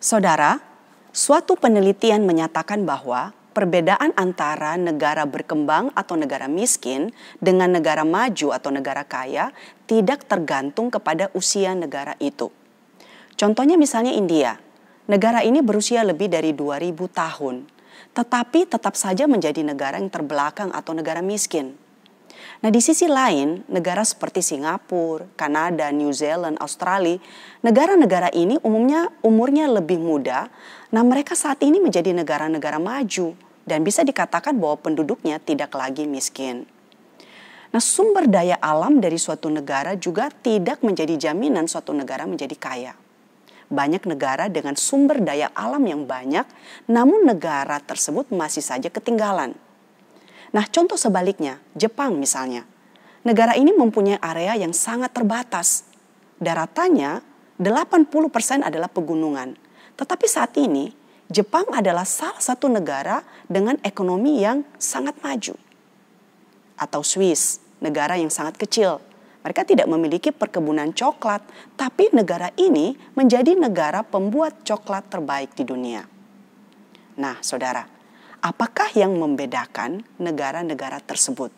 Saudara, suatu penelitian menyatakan bahwa perbedaan antara negara berkembang atau negara miskin dengan negara maju atau negara kaya tidak tergantung kepada usia negara itu. Contohnya misalnya India. Negara ini berusia lebih dari 2000 tahun, tetapi tetap saja menjadi negara yang terbelakang atau negara miskin. Nah, di sisi lain, negara seperti Singapura, Kanada, New Zealand, Australia, negara-negara ini umurnya lebih muda. Nah, mereka saat ini menjadi negara-negara maju dan bisa dikatakan bahwa penduduknya tidak lagi miskin. Nah, sumber daya alam dari suatu negara juga tidak menjadi jaminan suatu negara menjadi kaya. Banyak negara dengan sumber daya alam yang banyak, namun negara tersebut masih saja ketinggalan. Nah, contoh sebaliknya, Jepang misalnya. Negara ini mempunyai area yang sangat terbatas. Daratannya 80% adalah pegunungan. Tetapi saat ini, Jepang adalah salah satu negara dengan ekonomi yang sangat maju. Atau Swiss, negara yang sangat kecil. Mereka tidak memiliki perkebunan coklat, tapi negara ini menjadi negara pembuat coklat terbaik di dunia. Nah, saudara, apakah yang membedakan negara-negara tersebut?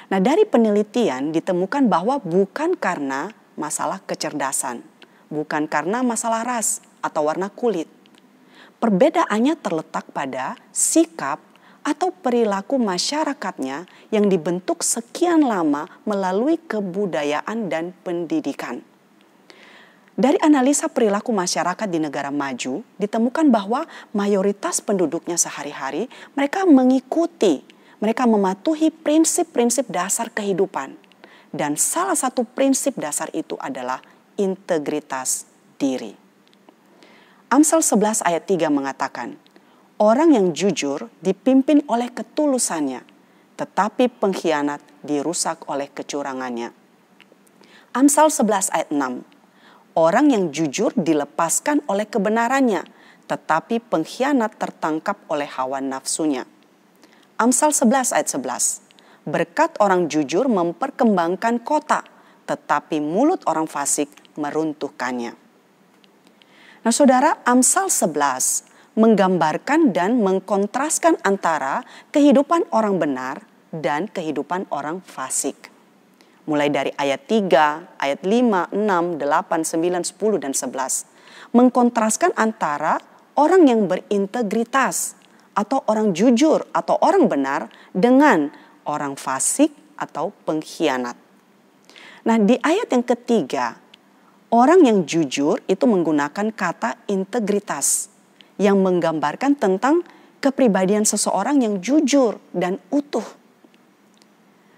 Nah, dari penelitian ditemukan bahwa bukan karena masalah kecerdasan, bukan karena masalah ras atau warna kulit. Perbedaannya terletak pada sikap atau perilaku masyarakatnya yang dibentuk sekian lama melalui kebudayaan dan pendidikan. Dari analisa perilaku masyarakat di negara maju, ditemukan bahwa mayoritas penduduknya sehari-hari mereka mematuhi prinsip-prinsip dasar kehidupan. Dan salah satu prinsip dasar itu adalah integritas diri. Amsal 11 ayat 3 mengatakan, orang yang jujur dipimpin oleh ketulusannya, tetapi pengkhianat dirusak oleh kecurangannya. Amsal 11 ayat 6. Orang yang jujur dilepaskan oleh kebenarannya, tetapi pengkhianat tertangkap oleh hawa nafsunya. Amsal 11 ayat 11. Berkat orang jujur memperkembangkan kota, tetapi mulut orang fasik meruntuhkannya. Nah, saudara, Amsal 11 menggambarkan dan mengkontraskan antara kehidupan orang benar dan kehidupan orang fasik. Mulai dari ayat 3, ayat 5, 6, 8, 9, 10, dan 11. Mengkontraskan antara orang yang berintegritas atau orang jujur atau orang benar dengan orang fasik atau pengkhianat. Nah, di ayat yang ketiga, orang yang jujur itu menggunakan kata integritas yang menggambarkan tentang kepribadian seseorang yang jujur dan utuh.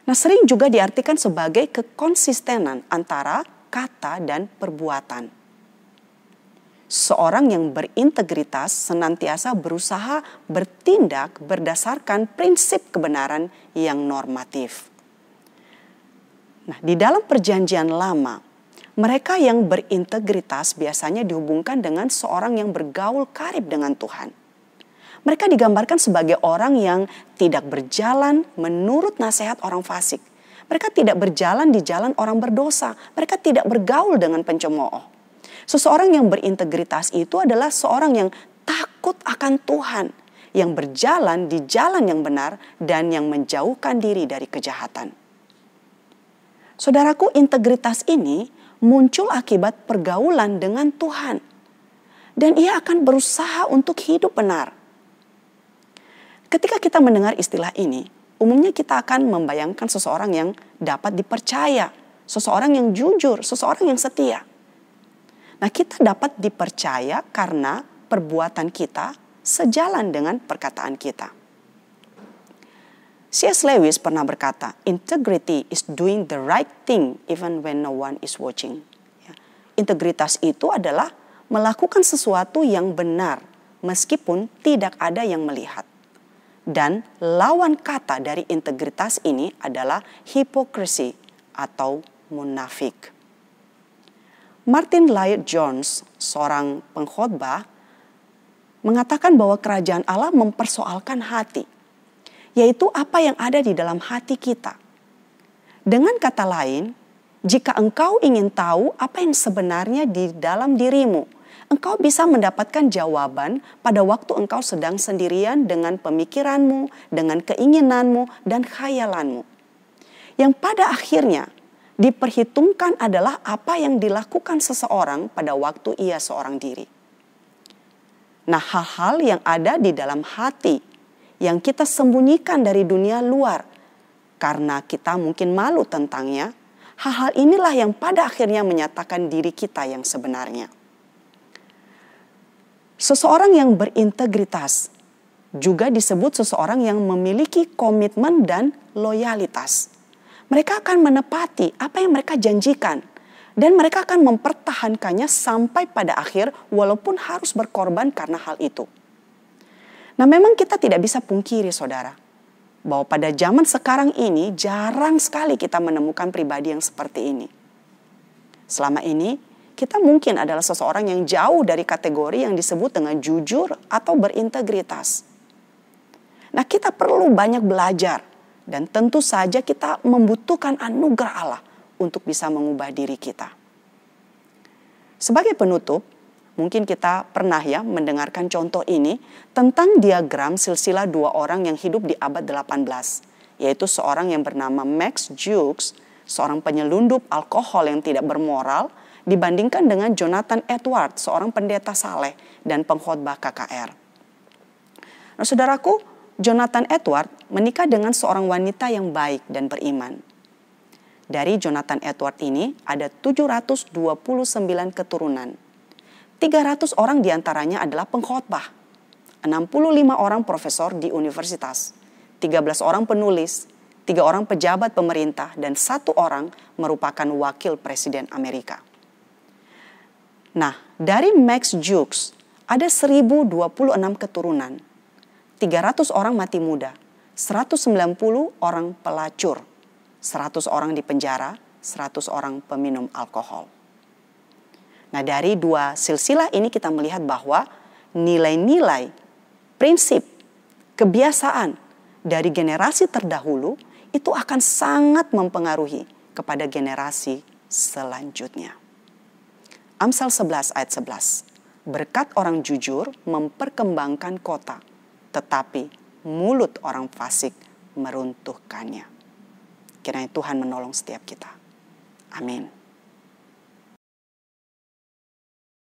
Nah, sering juga diartikan sebagai kekonsistenan antara kata dan perbuatan. Seorang yang berintegritas senantiasa berusaha bertindak berdasarkan prinsip kebenaran yang normatif. Nah, di dalam Perjanjian Lama, mereka yang berintegritas biasanya dihubungkan dengan seorang yang bergaul karib dengan Tuhan. Mereka digambarkan sebagai orang yang tidak berjalan menurut nasihat orang fasik. Mereka tidak berjalan di jalan orang berdosa. Mereka tidak bergaul dengan pencemooh. Seseorang yang berintegritas itu adalah seorang yang takut akan Tuhan, yang berjalan di jalan yang benar dan yang menjauhkan diri dari kejahatan. Saudaraku, integritas ini muncul akibat pergaulan dengan Tuhan. Dan ia akan berusaha untuk hidup benar. Ketika kita mendengar istilah ini, umumnya kita akan membayangkan seseorang yang dapat dipercaya, seseorang yang jujur, seseorang yang setia. Nah, kita dapat dipercaya karena perbuatan kita sejalan dengan perkataan kita. C.S. Lewis pernah berkata, integrity is doing the right thing even when no one is watching. Integritas itu adalah melakukan sesuatu yang benar meskipun tidak ada yang melihat. Dan lawan kata dari integritas ini adalah hipokrisi atau munafik. Martin Lloyd-Jones, seorang pengkhotbah, mengatakan bahwa kerajaan Allah mempersoalkan hati, yaitu apa yang ada di dalam hati kita. Dengan kata lain, jika engkau ingin tahu apa yang sebenarnya di dalam dirimu, engkau bisa mendapatkan jawaban pada waktu engkau sedang sendirian dengan pemikiranmu, dengan keinginanmu, dan khayalanmu. Yang pada akhirnya diperhitungkan adalah apa yang dilakukan seseorang pada waktu ia seorang diri. Nah, hal-hal yang ada di dalam hati yang kita sembunyikan dari dunia luar karena kita mungkin malu tentangnya, hal-hal inilah yang pada akhirnya menyatakan diri kita yang sebenarnya. Seseorang yang berintegritas juga disebut seseorang yang memiliki komitmen dan loyalitas. Mereka akan menepati apa yang mereka janjikan dan mereka akan mempertahankannya sampai pada akhir walaupun harus berkorban karena hal itu. Nah, memang kita tidak bisa pungkiri, saudara, bahwa pada zaman sekarang ini jarang sekali kita menemukan pribadi yang seperti ini. Selama ini kita mungkin adalah seseorang yang jauh dari kategori yang disebut dengan jujur atau berintegritas. Nah, kita perlu banyak belajar dan tentu saja kita membutuhkan anugerah Allah untuk bisa mengubah diri kita. Sebagai penutup, mungkin kita pernah ya mendengarkan contoh ini tentang diagram silsilah dua orang yang hidup di abad 18, yaitu seorang yang bernama Max Jukes, seorang penyelundup alkohol yang tidak bermoral, dibandingkan dengan Jonathan Edwards, seorang pendeta saleh dan pengkhotbah KKR. Nah, saudaraku, Jonathan Edwards menikah dengan seorang wanita yang baik dan beriman. Dari Jonathan Edwards ini ada 729 keturunan. 300 orang diantaranya adalah pengkhotbah, 65 orang profesor di universitas, 13 orang penulis, 3 orang pejabat pemerintah, dan 1 orang merupakan wakil presiden Amerika. Nah, dari Max Jukes ada 1026 keturunan, 300 orang mati muda, 190 orang pelacur, 100 orang di penjara, 100 orang peminum alkohol. Nah, dari dua silsilah ini kita melihat bahwa nilai-nilai, prinsip, kebiasaan dari generasi terdahulu itu akan sangat mempengaruhi kepada generasi selanjutnya. Amsal 11 ayat 11. Berkat orang jujur memperkembangkan kota, tetapi mulut orang fasik meruntuhkannya. Kiranya Tuhan menolong setiap kita. Amin.